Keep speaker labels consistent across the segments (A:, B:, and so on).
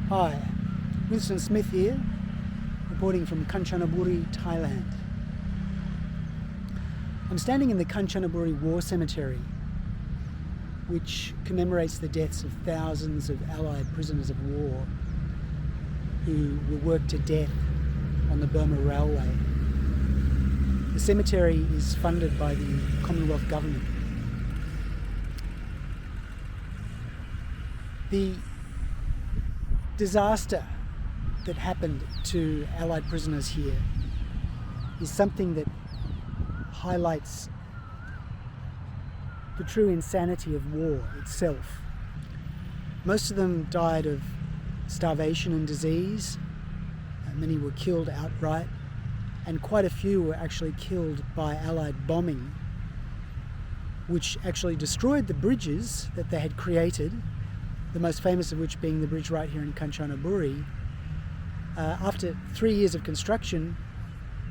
A: Hi, Winston Smith here, reporting from Kanchanaburi, Thailand. I'm standing in the Kanchanaburi War Cemetery, which commemorates the deaths of thousands of Allied prisoners of war who were worked to death on the Burma Railway. The cemetery is funded by the Commonwealth Government. The disaster that happened to Allied prisoners here is something that highlights the true insanity of war itself. Most of them died of starvation and disease. Many were killed outright, and quite a few were actually killed by Allied bombing, which actually destroyed the bridges that they had created, the most famous of which being the bridge right here in Kanchanaburi. After 3 years of construction,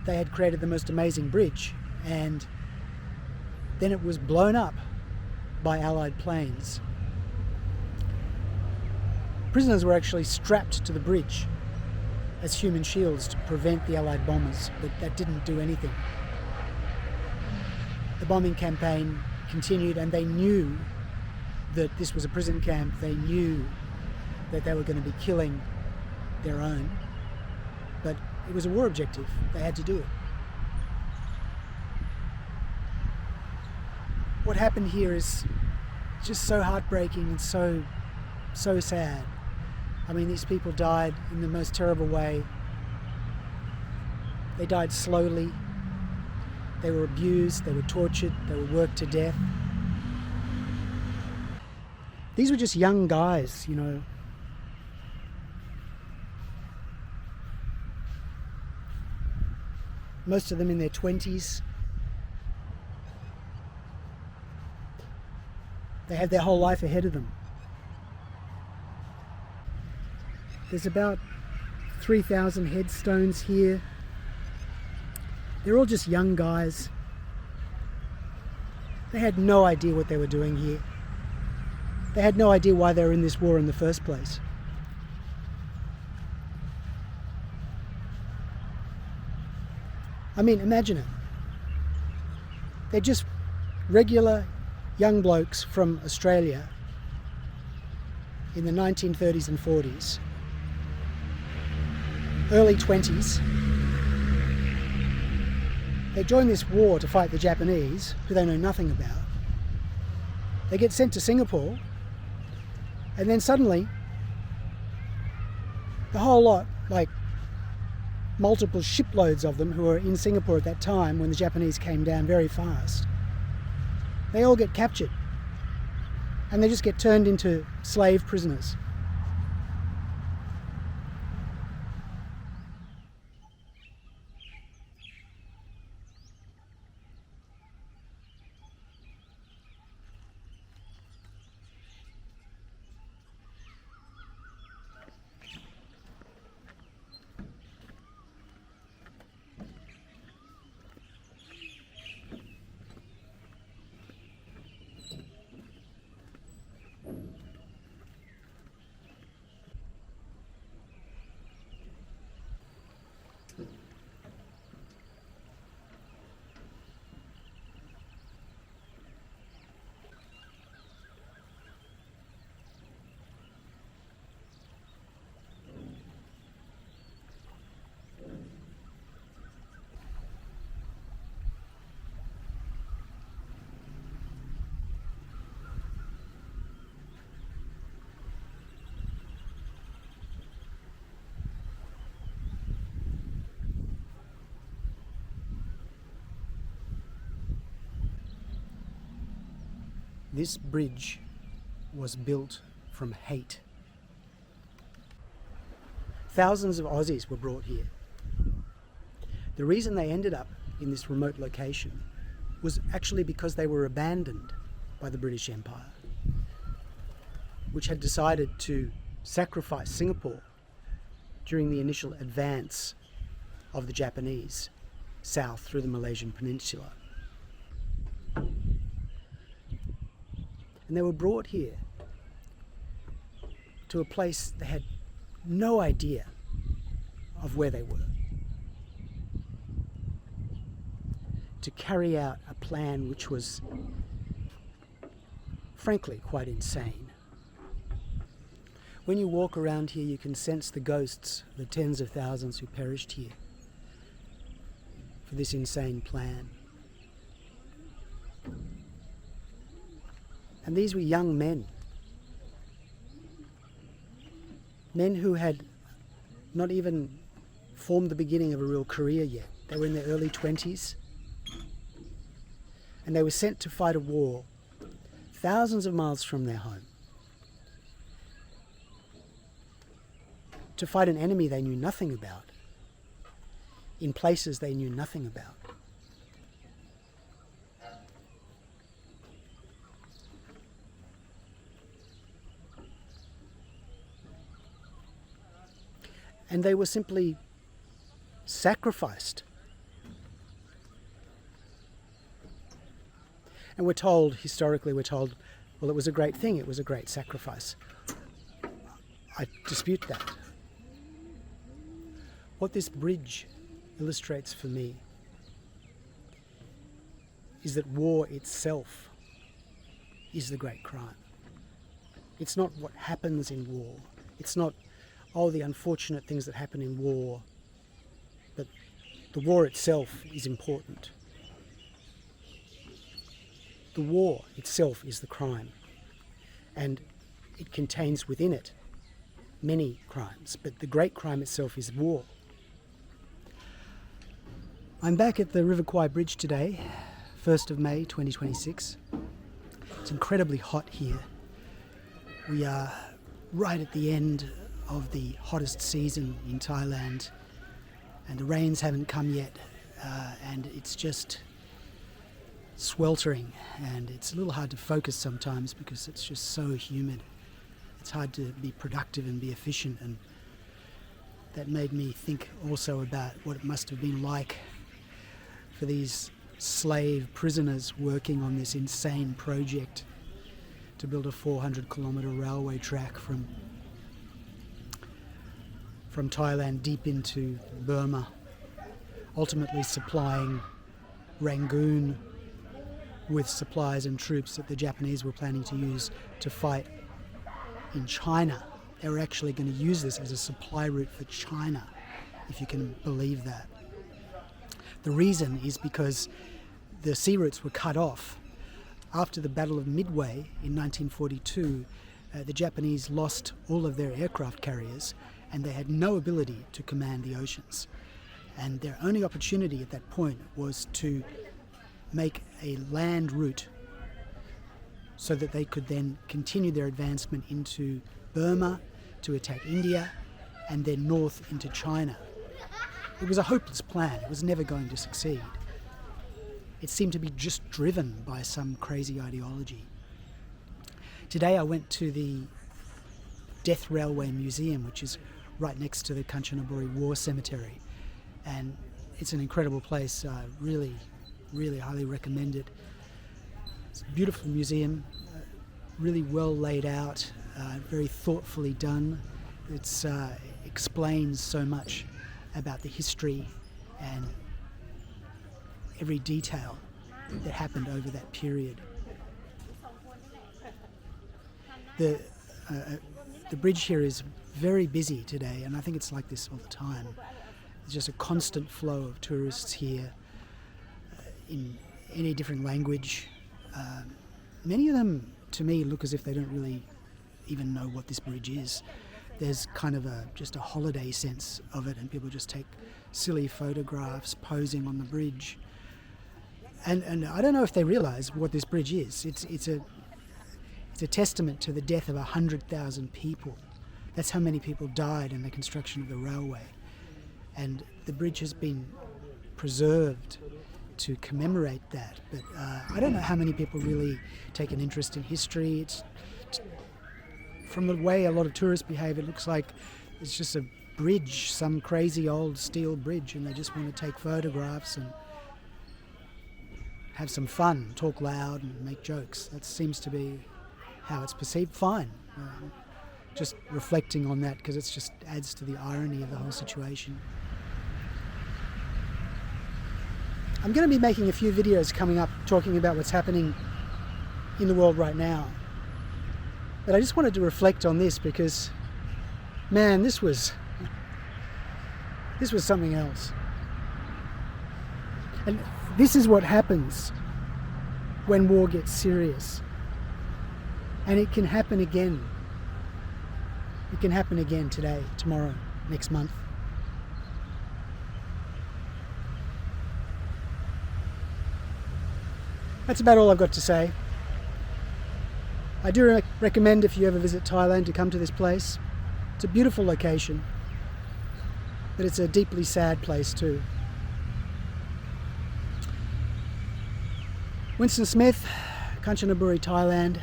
A: they had created the most amazing bridge, and then it was blown up by Allied planes. Prisoners were actually strapped to the bridge as human shields to prevent the Allied bombers, but that didn't do anything. The bombing campaign continued, and they knew that this was a prison camp. They knew that they were going to be killing their own, but it was a war objective. They had to do it. What happened here is just so heartbreaking and so sad. I mean, these people died in the most terrible way. They died slowly. They were abused, they were tortured, they were worked to death. These were just young guys, you know. Most of them in their 20s. They had their whole life ahead of them. There's about 3,000 headstones here. They're all just young guys. They had no idea what they were doing here. They had no idea why they were in this war in the first place. I mean, imagine it. They're just regular young blokes from Australia in the 1930s and 40s, early 20s. They join this war to fight the Japanese, who they know nothing about. They get sent to Singapore, and then suddenly, the whole lot, like multiple shiploads of them who were in Singapore at that time when the Japanese came down very fast, they all get captured, and they just get turned into slave prisoners. This bridge was built from hate. Thousands of Aussies were brought here. The reason they ended up in this remote location was actually because they were abandoned by the British Empire, which had decided to sacrifice Singapore during the initial advance of the Japanese south through the Malaysian Peninsula. And they were brought here to a place they had no idea of where they were, to carry out a plan which was frankly quite insane. When you walk around here, you can sense the ghosts, the tens of thousands who perished here for this insane plan. And these were young men who had not even formed the beginning of a real career yet. They were in their early 20s, and they were sent to fight a war thousands of miles from their home, to fight an enemy they knew nothing about, in places they knew nothing about. And they were simply sacrificed. And historically we're told, well, it was a great thing, it was a great sacrifice. I dispute that. What this bridge illustrates for me is that war itself is the great crime. It's not what happens in war. It's not the unfortunate things that happen in war, but the war itself is important. The war itself is the crime, and it contains within it many crimes, but the great crime itself is war. I'm back at the River Kwai Bridge today, 1st of May 2026. It's incredibly hot here. We are right at the end of the hottest season in Thailand, and the rains haven't come yet, and it's just sweltering, and it's a little hard to focus sometimes because it's just so humid. It's hard to be productive and be efficient, and that made me think also about what it must have been like for these slave prisoners working on this insane project to build a 400-kilometre railway track from Thailand deep into Burma, ultimately supplying Rangoon with supplies and troops that the Japanese were planning to use to fight in China. They were actually going to use this as a supply route for China, if you can believe that. The reason is because the sea routes were cut off. After the Battle of Midway in 1942, the Japanese lost all of their aircraft carriers, and they had no ability to command the oceans. And their only opportunity at that point was to make a land route so that they could then continue their advancement into Burma to attack India and then north into China. It was a hopeless plan. It was never going to succeed. It seemed to be just driven by some crazy ideology. Today I went to the Death Railway Museum, which is right next to the Kanchanaburi War Cemetery, and it's an incredible place. Really highly recommend it. It's a beautiful museum, really well laid out, very thoughtfully done. It explains so much about the history and every detail that happened over that period. The bridge here is very busy today, and I think it's like this all the time. There's just a constant flow of tourists here in any different language. Many of them, to me, look as if they don't really even know what this bridge is. There's kind of just a holiday sense of it, and people just take silly photographs posing on the bridge. And I don't know if they realise what this bridge is. It's a testament to the death of 100,000 people. That's how many people died in the construction of the railway. And the bridge has been preserved to commemorate that. But I don't know how many people really take an interest in history. From the way a lot of tourists behave, it looks like it's just a bridge, some crazy old steel bridge, and they just want to take photographs and have some fun, talk loud and make jokes. That seems to be how it's perceived. Fine. just reflecting on that, because it just adds to the irony of the whole situation. I'm going to be making a few videos coming up talking about what's happening in the world right now. But I just wanted to reflect on this because, man, this was something else. And this is what happens when war gets serious. And it can happen again. It can happen again today, tomorrow, next month. That's about all I've got to say. I do recommend, if you ever visit Thailand, to come to this place. It's a beautiful location, but it's a deeply sad place too. Winston Smith, Kanchanaburi, Thailand,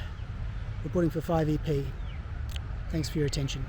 A: reporting for 5EP. Thanks for your attention.